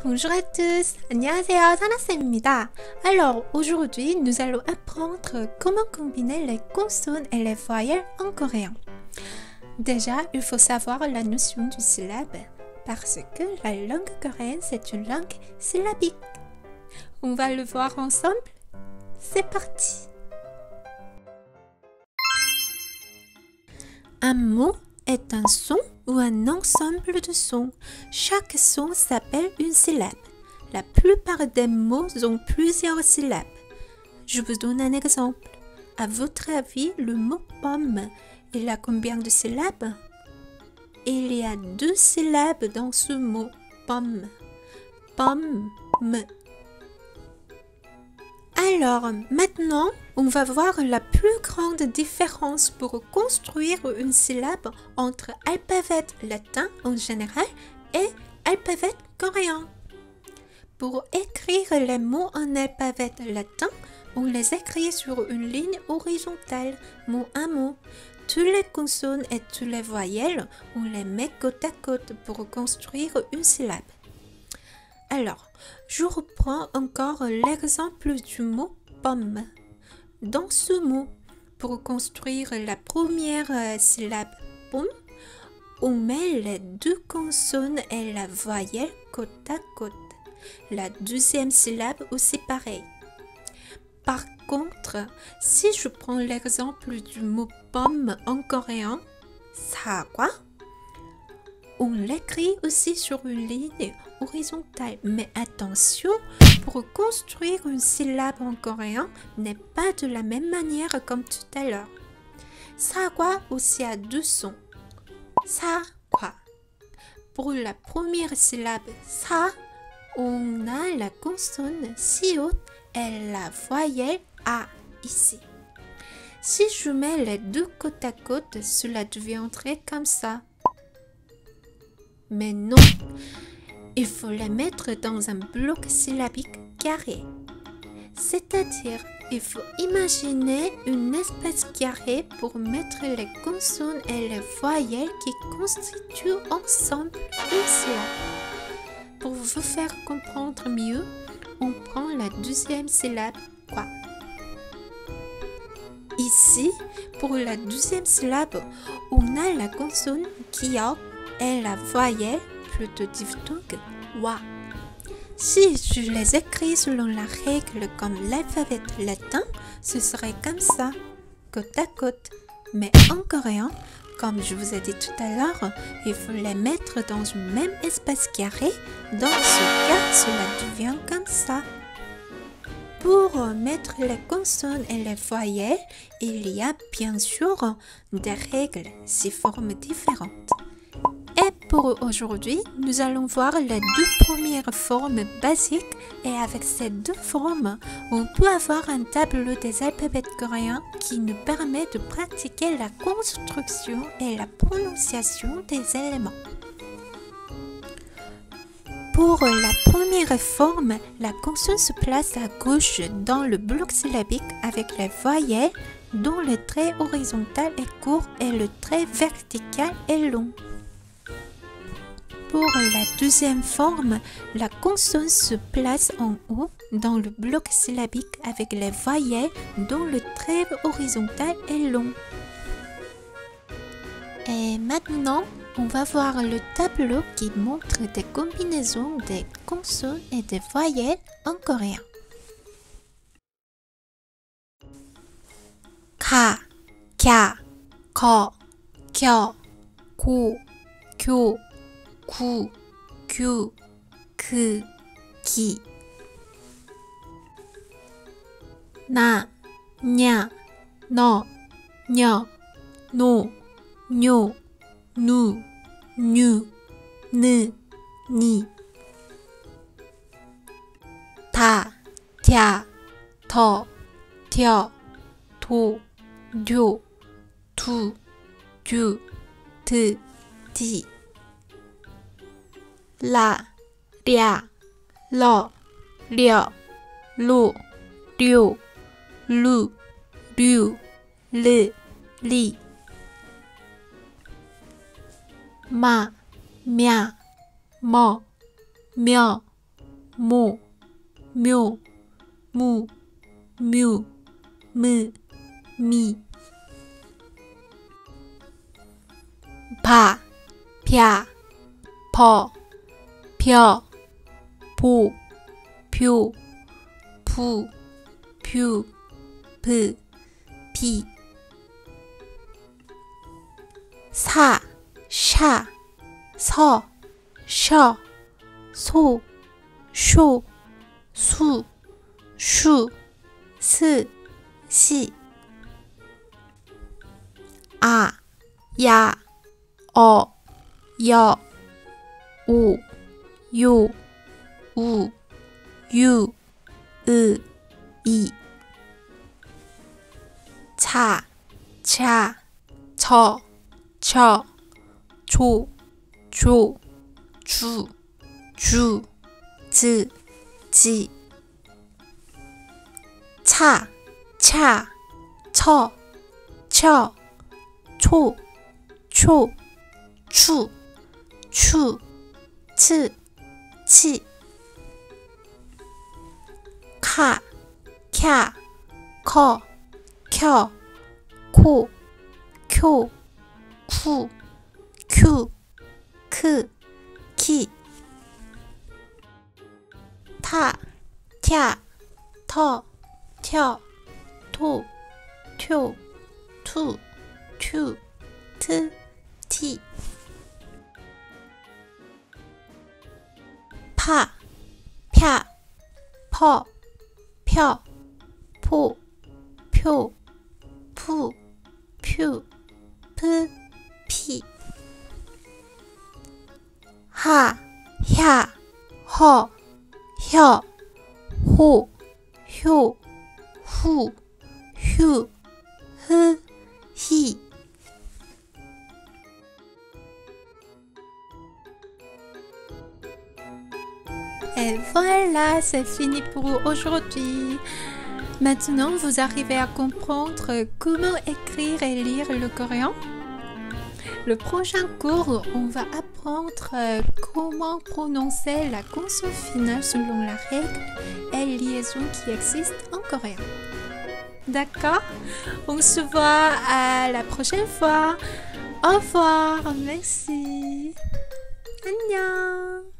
Bonjour à tous, 안녕하세요, 사나쌤입니다. Alors, aujourd'hui, nous allons apprendre comment combiner les consonnes et les voyelles en coréen. Déjà, il faut savoir la notion du syllabe, parce que la langue coréenne, c'est une langue syllabique. On va le voir ensemble? C'est parti! Un mot est un son ou un ensemble de sons. Chaque son s'appelle une syllabe. La plupart des mots ont plusieurs syllabes. Je vous donne un exemple. À votre avis, le mot pomme, il a combien de syllabes? Il y a 2 syllabes dans ce mot pomme. Pomme. Alors, maintenant, on va voir la plus grande différence pour construire une syllabe entre alphabet latin en général et alphabet coréen. Pour écrire les mots en alphabet latin, on les écrit sur une ligne horizontale, mot à mot. Toutes les consonnes et toutes les voyelles, on les met côte à côte pour construire une syllabe. Alors, je reprends encore l'exemple du mot pomme. Dans ce mot, pour construire la première syllabe pomme, on met les 2 consonnes et la voyelle côte à côte. La deuxième syllabe aussi pareil. Par contre, si je prends l'exemple du mot pomme en coréen, 사과, on l'écrit aussi sur une ligne horizontale. Mais attention, pour construire une syllabe en coréen n'est pas de la même manière comme tout à l'heure. 사과 aussi a 2 sons. 사과. Pour la première syllabe sa, on a la consonne si haute et la voyelle a ici. Si je mets les 2 côte à côte, cela deviendrait comme ça. Mais non, il faut les mettre dans un bloc syllabique carré. C'est-à-dire, il faut imaginer une espace carré pour mettre les consonnes et les voyelles qui constituent ensemble une syllabe. Pour vous faire comprendre mieux, on prend la deuxième syllabe quoi. Ici, pour la deuxième syllabe, on a la consonne 기역 et la voyelle plutôt diphtongue wa. Si je les écris selon la règle comme l'alphabet latin, ce serait comme ça, côte à côte. Mais en coréen, comme je vous ai dit tout à l'heure, il faut les mettre dans un même espace carré. Dans ce cas, cela devient comme ça. Pour mettre les consonnes et les voyelles, il y a bien sûr des règles, 6 formes différentes. Et pour aujourd'hui, nous allons voir les 2 premières formes basiques et avec ces 2 formes, on peut avoir un tableau des alphabets coréens qui nous permet de pratiquer la construction et la prononciation des éléments. Pour la première forme, la consonne se place à gauche dans le bloc syllabique avec les voyelles dont le trait horizontal est court et le trait vertical est long. Pour la deuxième forme, la consonne se place en haut dans le bloc syllabique avec les voyelles dont le trait horizontal est long. Et maintenant, on va voir le tableau qui montre des combinaisons des consonnes et des voyelles en coréen. Ka, kya, ko, kyo, ku, kyo, 구, 규, 그, 기. 나, 냐, 너, 녀, 노, 뇨, 누, 뉴, 느, 니. 다, 갸, 더, 뎌, 도, 듀, 두, 듀, 드, 디. 라, 랴, 러, 려, 루, 류, 루, 류, 르, 리. 마, 며, 머, 며, 모, 묘, 무, 뮤, 무, 미. 바, 벼, 버, 벼, 보, 표, 부, 뷰, 브, 비. 사, 샤, 서, 셔, 소, 쇼, 수, 슈, 스, 시. 아, 야, 어, 여, 오, 요, 우, 유, 으, 이. 차, 차, 저, 저, 조, 조, 주, 주, 즈, 지. 차, 차, 처, 쳐, 초, 초, 추, 추, 치, 치. 카, 캬, 커, 켜, 코, 쿄, 쿠, 큐, 크, 키. 타, 튀, 터, 튀어, 토, 튀, 투, 튜, 트, 티. 파, 펴, 퍼, 펴, 포, 표, 푸, 퓨, 프, 피. 하, 야, 허, 혀, 호, 효, 후, 휴, 흐, 히. Et voilà, c'est fini pour aujourd'hui. Maintenant, vous arrivez à comprendre comment écrire et lire le coréen. Le prochain cours, on va apprendre comment prononcer la consonne finale selon la règle et liaison qui existent en coréen. D'accord? On se voit à la prochaine fois. Au revoir. Merci. 안녕.